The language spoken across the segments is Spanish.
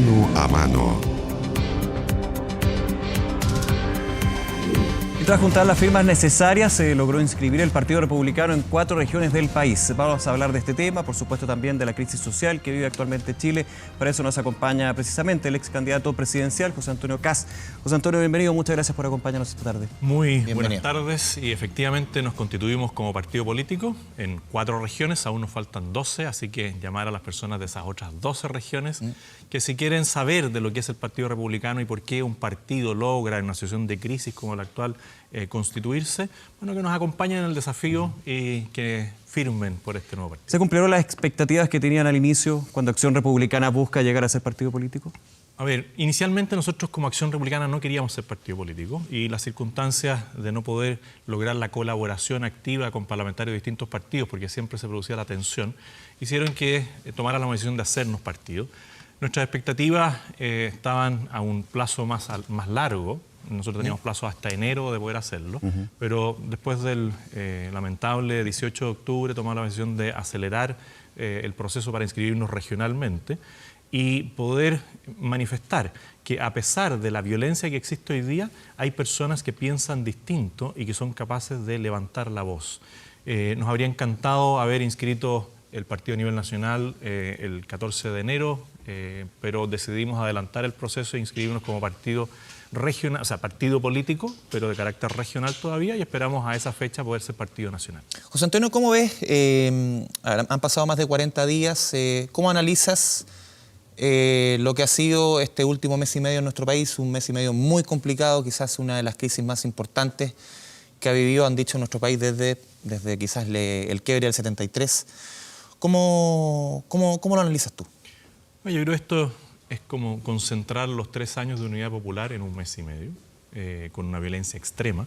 Mano a Mano. Y tras juntar las firmas necesarias, se logró inscribir el Partido Republicano en 4 regiones del país. Vamos a hablar de este tema, por supuesto también de la crisis social que vive actualmente Chile. Para eso nos acompaña precisamente el ex candidato presidencial, José Antonio Kast. José Antonio, bienvenido, muchas gracias por acompañarnos esta tarde. Muy buenas tardes, y efectivamente nos constituimos como partido político en 4 regiones, aún nos faltan 12, así que llamar a las personas de esas otras 12 regiones que si quieren saber de lo que es el Partido Republicano y por qué un partido logra en una situación de crisis como la actual constituirse, bueno, que nos acompañen en el desafío y que firmen por este nuevo partido. ¿Se cumplieron las expectativas que tenían al inicio cuando Acción Republicana busca llegar a ser partido político? A ver, inicialmente nosotros como Acción Republicana no queríamos ser partido político y las circunstancias de no poder lograr la colaboración activa con parlamentarios de distintos partidos, porque siempre se producía la tensión, hicieron que tomara la decisión de hacernos partido. Nuestras expectativas estaban a un plazo más largo. Nosotros teníamos plazo hasta enero de poder hacerlo, pero después del lamentable 18 de octubre tomamos la decisión de acelerar el proceso para inscribirnos regionalmente y poder manifestar que a pesar de la violencia que existe hoy día, hay personas que piensan distinto y que son capaces de levantar la voz. Nos habría encantado haber inscrito el partido a nivel nacional el 14 de enero, pero decidimos adelantar el proceso e inscribirnos como partido regional, o sea, partido político, pero de carácter regional todavía, y esperamos a esa fecha poder ser partido nacional. José Antonio, ¿cómo ves? Han pasado más de 40 días. ¿Cómo analizas lo que ha sido este último mes y medio en nuestro país? Un mes y medio muy complicado, quizás una de las crisis más importantes que ha vivido, han dicho, nuestro país desde quizás el quiebre del 73. ¿Cómo lo analizas tú? Bueno, yo creo que esto es como concentrar los 3 años de Unidad Popular en un mes y medio, con una violencia extrema.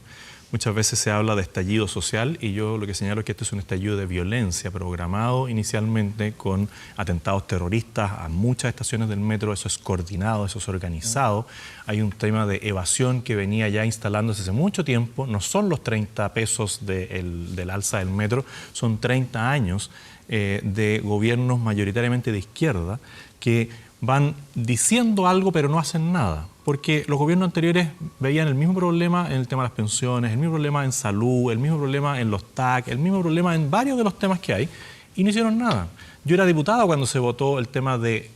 Muchas veces se habla de estallido social y yo lo que señalo es que este es un estallido de violencia programado inicialmente con atentados terroristas a muchas estaciones del metro. Eso es coordinado, eso es organizado. Hay un tema de evasión que venía ya instalándose hace mucho tiempo. No son los 30 pesos del alza del metro, son 30 años de gobiernos mayoritariamente de izquierda que van diciendo algo pero no hacen nada, porque los gobiernos anteriores veían el mismo problema en el tema de las pensiones, el mismo problema en salud, el mismo problema en los TAC, el mismo problema en varios de los temas que hay, y no hicieron nada. Yo era diputado cuando se votó el tema de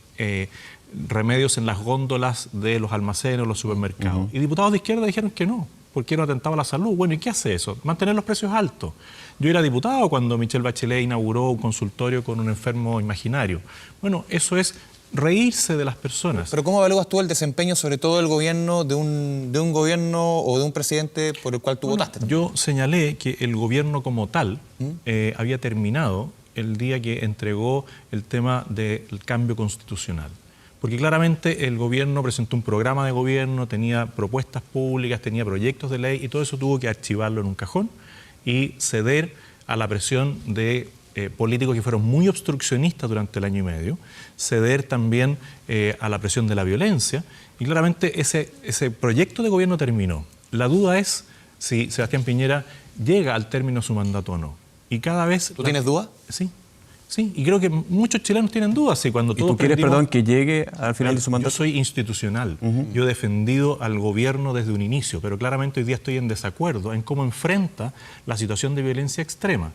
remedios en las góndolas de los almacenes o los supermercados, y diputados de izquierda dijeron que no, porque era un atentado a la salud. Bueno, ¿y qué hace eso? Mantener los precios altos. Yo era diputado cuando Michelle Bachelet inauguró un consultorio con un enfermo imaginario. Bueno, eso es reírse de las personas. Pero ¿cómo evalúas tú el desempeño, sobre todo del gobierno, de un gobierno o de un presidente por el cual tú votaste también? Yo señalé que el gobierno como tal había terminado el día que entregó el tema del cambio constitucional. Porque claramente el gobierno presentó un programa de gobierno, tenía propuestas públicas, tenía proyectos de ley y todo eso tuvo que archivarlo en un cajón y ceder a la presión de políticos que fueron muy obstruccionistas durante el año y medio, ceder también a la presión de la violencia, y claramente ese proyecto de gobierno terminó. La duda es si Sebastián Piñera llega al término de su mandato o no. Y cada vez... ¿Tú tienes duda? Sí. Sí, y creo que muchos chilenos tienen dudas. ¿Sí? Cuando ¿Y tú quieres, que llegue al final de su mandato? Yo soy institucional. Yo he defendido al gobierno desde un inicio, pero claramente hoy día estoy en desacuerdo en cómo enfrenta la situación de violencia extrema.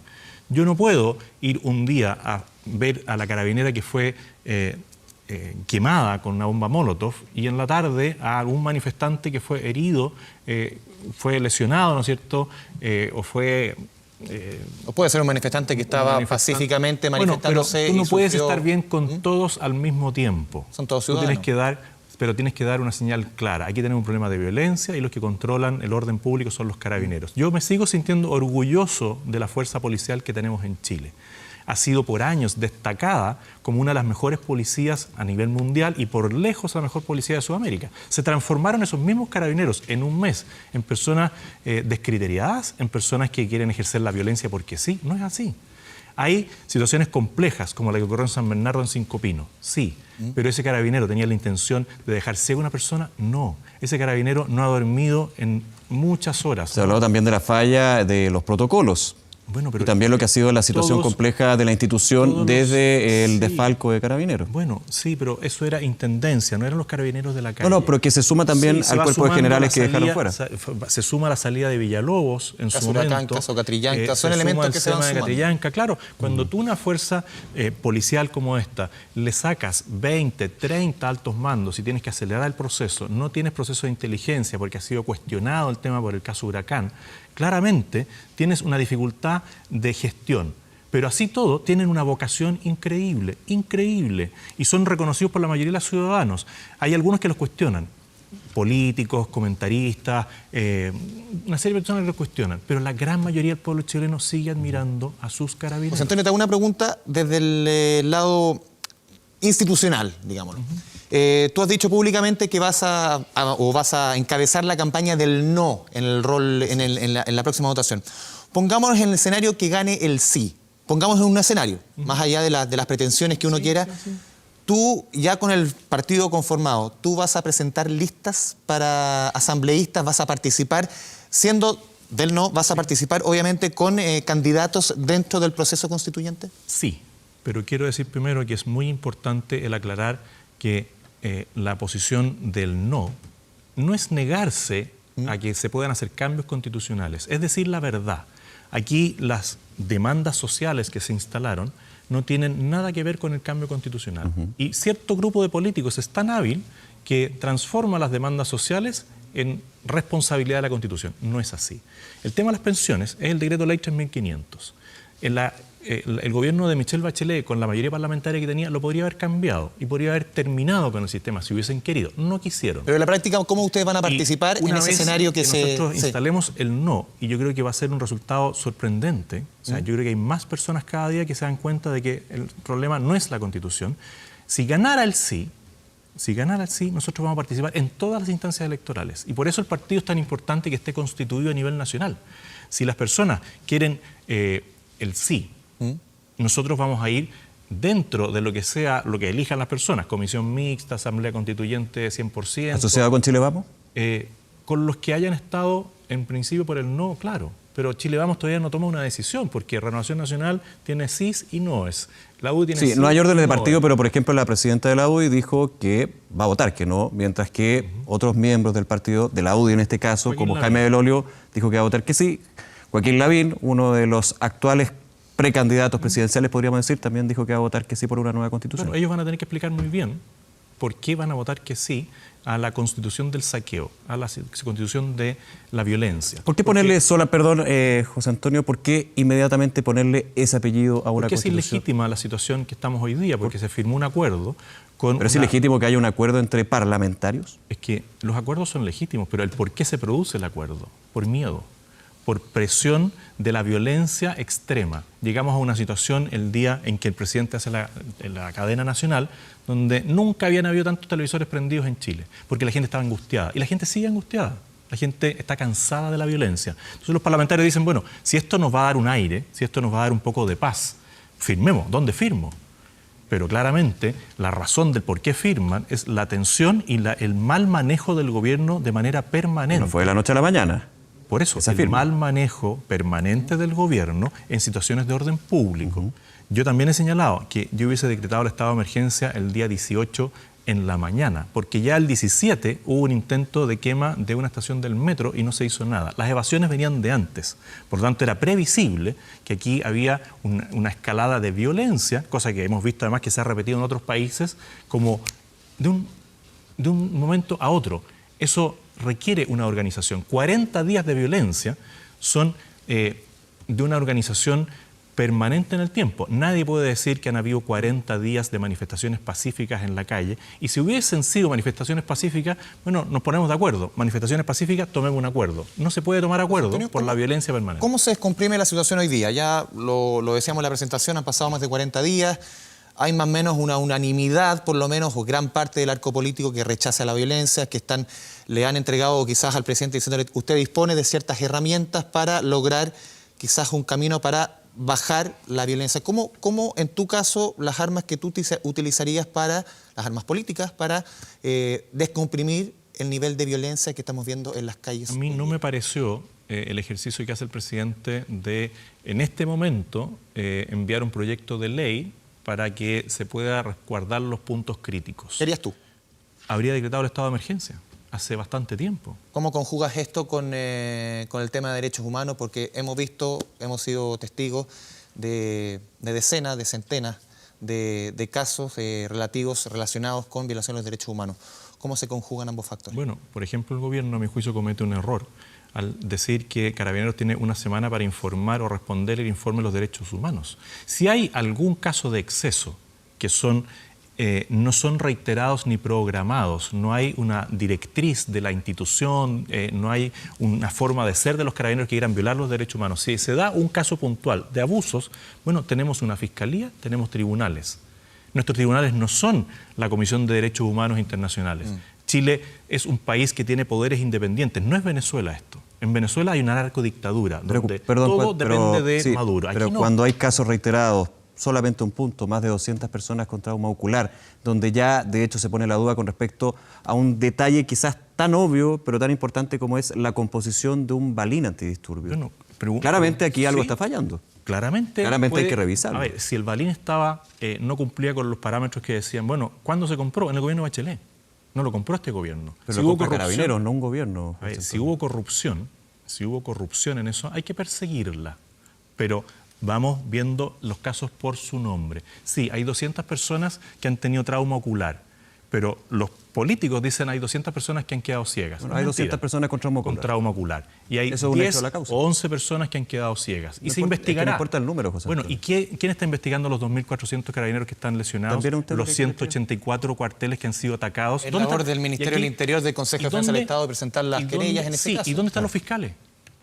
Yo no puedo ir un día a ver a la carabinera que fue quemada con una bomba Molotov y en la tarde a algún manifestante que fue herido, fue lesionado, ¿no es cierto? O puede ser un manifestante que estaba pacíficamente manifestándose. Bueno, pero tú no puedes estar bien con todos al mismo tiempo. Son todos ciudadanos. Tienes que dar una señal clara. Hay que tener un problema de violencia y los que controlan el orden público son los carabineros. Yo me sigo sintiendo orgulloso de la fuerza policial que tenemos en Chile. Ha sido por años destacada como una de las mejores policías a nivel mundial y por lejos la mejor policía de Sudamérica. Se transformaron esos mismos carabineros en un mes en personas descriteriadas, en personas que quieren ejercer la violencia porque sí. No es así. Hay situaciones complejas como la que ocurrió en San Bernardo, en Cinco Pinos, sí, pero ese carabinero tenía la intención de dejar ciega a una persona, no. Ese carabinero no ha dormido en muchas horas. Se habló también de la falla de los protocolos. Bueno, pero y también lo que ha sido la situación compleja de la institución desde el desfalco de Carabineros. Bueno, sí, pero eso era intendencia, no eran los Carabineros de la calle. No, pero que se suma también al cuerpo de generales que dejaron fuera. Se suma la salida de Villalobos en su momento. Huracán, caso Catrillanca, son elementos que se van sumando. Catrillanca, claro, cuando tú una fuerza policial como esta le sacas 20, 30 altos mandos y tienes que acelerar el proceso, no tienes proceso de inteligencia porque ha sido cuestionado el tema por el caso Huracán, claramente tienes una dificultad de gestión. Pero así todo, tienen una vocación increíble, increíble, y son reconocidos por la mayoría de los ciudadanos. Hay algunos que los cuestionan, políticos, comentaristas, una serie de personas que los cuestionan, pero la gran mayoría del pueblo chileno sigue admirando a sus Carabineros. José Antonio, te hago una pregunta desde el lado institucional, digámoslo. Tú has dicho públicamente que vas a encabezar la campaña del no en el rol en la próxima votación. Pongámonos en el escenario que gane el sí. Pongámonos en un escenario, más allá de las pretensiones que uno quiera. Sí. Tú, ya con el partido conformado, ¿tú vas a presentar listas para asambleístas? ¿Vas a participar? Siendo del no, ¿vas a participar obviamente con candidatos dentro del proceso constituyente? Sí, pero quiero decir primero que es muy importante el aclarar que la posición del no es negarse a que se puedan hacer cambios constitucionales, es decir, la verdad. Aquí las demandas sociales que se instalaron no tienen nada que ver con el cambio constitucional. Y cierto grupo de políticos es tan hábil que transforma las demandas sociales en responsabilidad de la Constitución. No es así. El tema de las pensiones es el decreto ley 3500. El gobierno de Michelle Bachelet, con la mayoría parlamentaria que tenía, lo podría haber cambiado y podría haber terminado con el sistema si hubiesen querido. No quisieron. Pero en la práctica, ¿cómo ustedes van a participar en ese escenario que nosotros instalemos el no? Y yo creo que va a ser un resultado sorprendente. O sea, yo creo que hay más personas cada día que se dan cuenta de que el problema no es la Constitución. Si ganara el sí, nosotros vamos a participar en todas las instancias electorales. Y por eso el partido es tan importante que esté constituido a nivel nacional. Si las personas quieren el sí, nosotros vamos a ir dentro de lo que sea, lo que elijan las personas, comisión mixta, asamblea constituyente 100%. ¿Asociado con Chile Vamos? Con los que hayan estado en principio por el no, claro. Pero Chile Vamos todavía no toma una decisión, porque Renovación Nacional tiene sís y noes. La UDI tiene sí, no hay órdenes de partido, pero por ejemplo la presidenta de la UDI dijo que va a votar que no, mientras que otros miembros del partido, de la UDI en este caso, Joaquín como Lavín. Jaime Belolio, dijo que va a votar que sí. Joaquín Lavín, uno de los actuales precandidatos presidenciales, podríamos decir, también dijo que va a votar que sí por una nueva constitución. Bueno, ellos van a tener que explicar muy bien por qué van a votar que sí a la constitución del saqueo, a la constitución de la violencia. ¿Por qué ponerle sola, perdón, José Antonio, por qué inmediatamente ponerle ese apellido a una constitución? Porque es ilegítima la situación que estamos hoy día, porque se firmó un acuerdo con... ¿Pero es ilegítimo que haya un acuerdo entre parlamentarios? Es que los acuerdos son legítimos, pero el por qué se produce el acuerdo, por miedo, por presión de la violencia extrema. Llegamos a una situación el día en que el presidente hace la cadena nacional, donde nunca habían habido tantos televisores prendidos en Chile, porque la gente estaba angustiada, y la gente sigue angustiada. La gente está cansada de la violencia. Entonces los parlamentarios dicen, bueno, si esto nos va a dar un aire, si esto nos va a dar un poco de paz, firmemos. ¿Dónde firmo? Pero claramente la razón del por qué firman es la tensión y el mal manejo del gobierno de manera permanente. No fue de la noche a la mañana. Por eso, el mal manejo permanente del gobierno en situaciones de orden público. Yo también he señalado que yo hubiese decretado el estado de emergencia el día 18 en la mañana, porque ya el 17 hubo un intento de quema de una estación del metro y no se hizo nada. Las evasiones venían de antes, por lo tanto era previsible que aquí había una escalada de violencia, cosa que hemos visto además que se ha repetido en otros países, como de un momento a otro. Eso requiere una organización. 40 días de violencia son de una organización permanente en el tiempo. Nadie puede decir que han habido 40 días de manifestaciones pacíficas en la calle, y si hubiesen sido manifestaciones pacíficas, bueno, nos ponemos de acuerdo. Manifestaciones pacíficas, tomemos un acuerdo. No se puede tomar acuerdo por la violencia permanente. ¿Cómo se descomprime la situación hoy día? Ya lo decíamos en la presentación, han pasado más de 40 días, hay más o menos una unanimidad, por lo menos, o gran parte del arco político que rechaza la violencia, que le han entregado quizás al presidente diciéndole, usted dispone de ciertas herramientas para lograr quizás un camino para bajar la violencia. ¿Cómo en tu caso, las armas que tú utilizarías las armas políticas, para descomprimir el nivel de violencia que estamos viendo en las calles? A mí no me pareció el ejercicio que hace el presidente de, en este momento, enviar un proyecto de ley para que se pueda resguardar los puntos críticos. ¿Qué harías tú? Habría decretado el estado de emergencia hace bastante tiempo. ¿Cómo conjugas esto con el tema de derechos humanos? Porque hemos sido testigos de decenas, de centenas de casos relacionados con violaciones de derechos humanos. ¿Cómo se conjugan ambos factores? Bueno, por ejemplo, el gobierno, a mi juicio, comete un error al decir que Carabineros tiene una semana para informar o responder el informe de los derechos humanos. Si hay algún caso de exceso que no son reiterados ni programados, no hay una directriz de la institución, no hay una forma de ser de los Carabineros que quieran violar los derechos humanos. Si se da un caso puntual de abusos, bueno, tenemos una fiscalía, tenemos tribunales. Nuestros tribunales no son la Comisión de Derechos Humanos Internacionales. Chile es un país que tiene poderes independientes. No es Venezuela esto. En Venezuela hay una narcodictadura donde todo depende de Maduro. Aquí pero no. Cuando hay casos reiterados, solamente un punto, más de 200 personas con trauma ocular, donde ya de hecho se pone la duda con respecto a un detalle quizás tan obvio, pero tan importante como es la composición de un balín antidisturbios. Bueno, claramente aquí algo sí, está fallando. Claramente hay que revisarlo. A ver, si el balín no cumplía con los parámetros que decían, bueno, ¿cuándo se compró? En el gobierno de Bachelet. No lo compró este gobierno. Pero si hubo Carabineros, no un gobierno. A ver, si hubo corrupción en eso, hay que perseguirla. Pero vamos viendo los casos por su nombre. Sí, hay 200 personas que han tenido trauma ocular, pero los políticos dicen hay 200 personas que han quedado ciegas. Bueno, hay 200 personas con trauma ocular. Y hay 10 o 11 personas que han quedado ciegas. Y se investigará. No importa el número, José Bueno, Antonio. ¿y quién está investigando los 2.400 carabineros que están lesionados? Los 184 cuarteles que han sido atacados. El labor del Ministerio del Interior, del Consejo de Defensa del Estado, de presentar las querellas en ese caso. ¿Y dónde están los fiscales?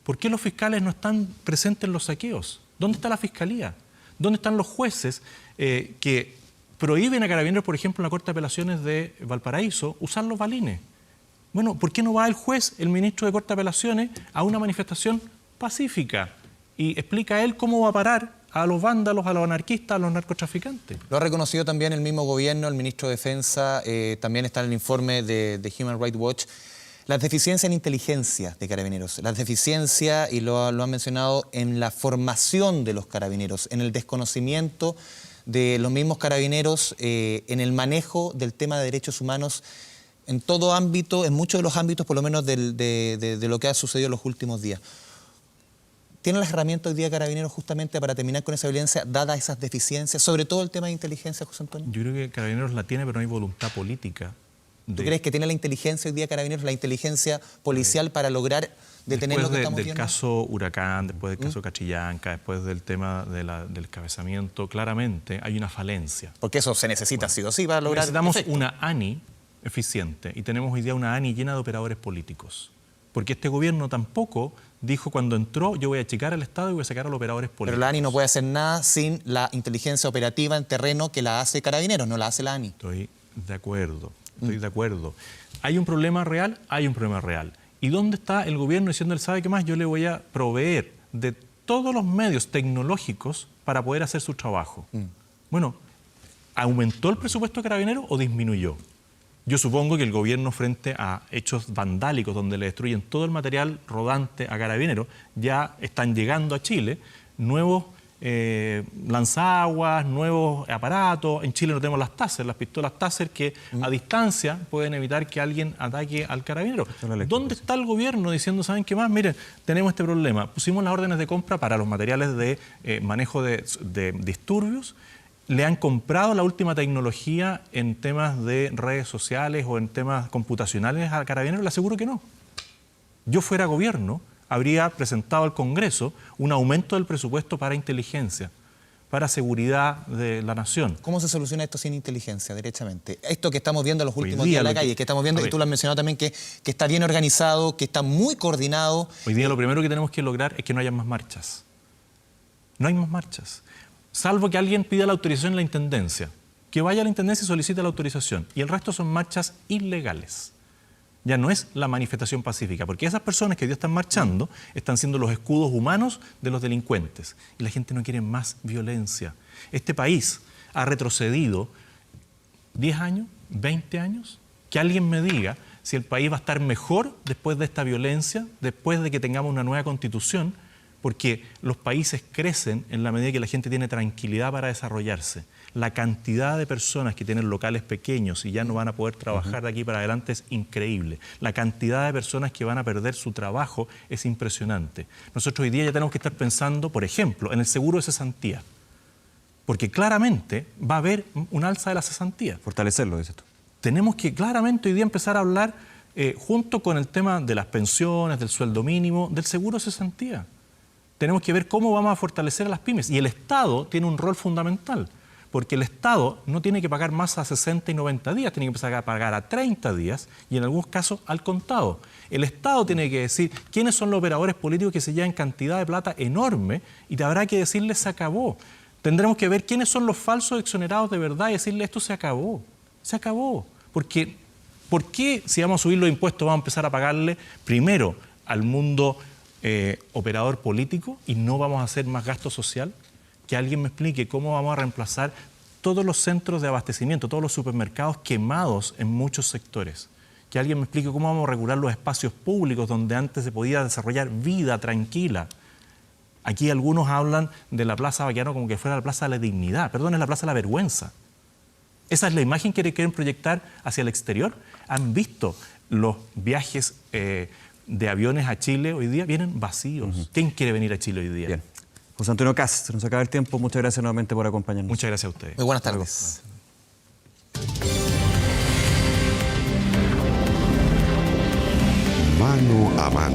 ¿Por qué los fiscales no están presentes en los saqueos? ¿Dónde está la fiscalía? ¿Dónde están los jueces que prohíben a Carabineros, por ejemplo, en la Corte de Apelaciones de Valparaíso, usar los balines? Bueno, ¿por qué no va el juez, el ministro de Corte de Apelaciones, a una manifestación pacífica y explica a él cómo va a parar a los vándalos, a los anarquistas, a los narcotraficantes? Lo ha reconocido también el mismo gobierno, el ministro de Defensa, también está en el informe de Human Rights Watch. Las deficiencias en inteligencia de Carabineros, las deficiencias, y lo han mencionado, en la formación de los Carabineros, en el desconocimiento de los mismos Carabineros, en el manejo del tema de derechos humanos, en todo ámbito, en muchos de los ámbitos, por lo menos de lo que ha sucedido en los últimos días. ¿Tienen las herramientas hoy día Carabineros justamente para terminar con esa violencia, dadas esas deficiencias, sobre todo el tema de inteligencia, José Antonio? Yo creo que Carabineros la tiene, pero no hay voluntad política. ¿Tú crees que tiene la inteligencia hoy día Carabineros, la inteligencia policial para lograr detener lo que estamos viendo? Después del caso Huracán, después del caso Cachillanca, después del tema del cabezamiento, claramente hay una falencia. Porque eso se necesita sí o sí para lograr. Necesitamos una ANI eficiente y tenemos hoy día una ANI llena de operadores políticos. Porque este gobierno tampoco dijo cuando entró, yo voy a achicar al Estado y voy a sacar a los operadores políticos. Pero la ANI no puede hacer nada sin la inteligencia operativa en terreno que la hace Carabineros, no la hace la ANI. Estoy de acuerdo. ¿Hay un problema real? Hay un problema real. ¿Y dónde está el gobierno diciendo, él sabe qué más? Yo le voy a proveer de todos los medios tecnológicos para poder hacer su trabajo. Bueno, ¿aumentó el presupuesto de Carabineros o disminuyó? Yo supongo que el gobierno, frente a hechos vandálicos donde le destruyen todo el material rodante a Carabineros, ya están llegando a Chile nuevos lanzaguas, nuevos aparatos. En Chile no tenemos las Taser, las pistolas Taser que a distancia pueden evitar que alguien ataque al carabinero. ¿Dónde está el gobierno diciendo, saben qué más? Miren, tenemos este problema. Pusimos las órdenes de compra para los materiales de manejo de disturbios. ¿Le han comprado la última tecnología en temas de redes sociales o en temas computacionales al Carabineros? Le aseguro que no. Yo fuera gobierno, habría presentado al Congreso un aumento del presupuesto para inteligencia, para seguridad de la nación. ¿Cómo se soluciona esto sin inteligencia, derechamente? Esto que estamos viendo en los últimos días en la calle, que estamos viendo, y tú lo has mencionado también, que está bien organizado, que está muy coordinado. Hoy día lo primero que tenemos que lograr es que no haya más marchas. No hay más marchas. Salvo que alguien pida la autorización en la Intendencia. Que vaya a la Intendencia y solicite la autorización. Y el resto son marchas ilegales. Ya no es la manifestación pacífica, porque esas personas que hoy día están marchando están siendo los escudos humanos de los delincuentes. Y la gente no quiere más violencia. Este país ha retrocedido 10 años, 20 años. Que alguien me diga si el país va a estar mejor después de esta violencia, después de que tengamos una nueva constitución, porque los países crecen en la medida que la gente tiene tranquilidad para desarrollarse. La cantidad de personas que tienen locales pequeños y ya no van a poder trabajar de aquí para adelante es increíble. La cantidad de personas que van a perder su trabajo es impresionante. Nosotros hoy día ya tenemos que estar pensando, por ejemplo, en el seguro de cesantía, porque claramente va a haber un alza de la cesantía. Fortalecerlo, dices tú. Tenemos que claramente hoy día empezar a hablar, junto con el tema de las pensiones, del sueldo mínimo, del seguro de cesantía. Tenemos que ver cómo vamos a fortalecer a las pymes. Y el Estado tiene un rol fundamental, porque el Estado no tiene que pagar más a 60 y 90 días, tiene que empezar a pagar a 30 días y en algunos casos al contado. El Estado tiene que decir quiénes son los operadores políticos que se llevan cantidad de plata enorme y habrá que decirles se acabó. Tendremos que ver quiénes son los falsos exonerados de verdad y decirles esto se acabó. Se acabó. Porque, ¿por qué si vamos a subir los impuestos vamos a empezar a pagarle primero al mundo operador político y no vamos a hacer más gasto social? Que alguien me explique cómo vamos a reemplazar todos los centros de abastecimiento, todos los supermercados quemados en muchos sectores. Que alguien me explique cómo vamos a regular los espacios públicos donde antes se podía desarrollar vida tranquila. Aquí algunos hablan de la Plaza Baquedano como que fuera la Plaza de la Dignidad. Perdón, es la Plaza de la Vergüenza. ¿Esa es la imagen que quieren proyectar hacia el exterior? ¿Han visto los viajes de aviones a Chile hoy día? Vienen vacíos. ¿Quién quiere venir a Chile hoy día? Bien. José Antonio Kast, se nos acaba el tiempo. Muchas gracias nuevamente por acompañarnos. Muchas gracias a ustedes. Muy buenas tardes. Mano a mano.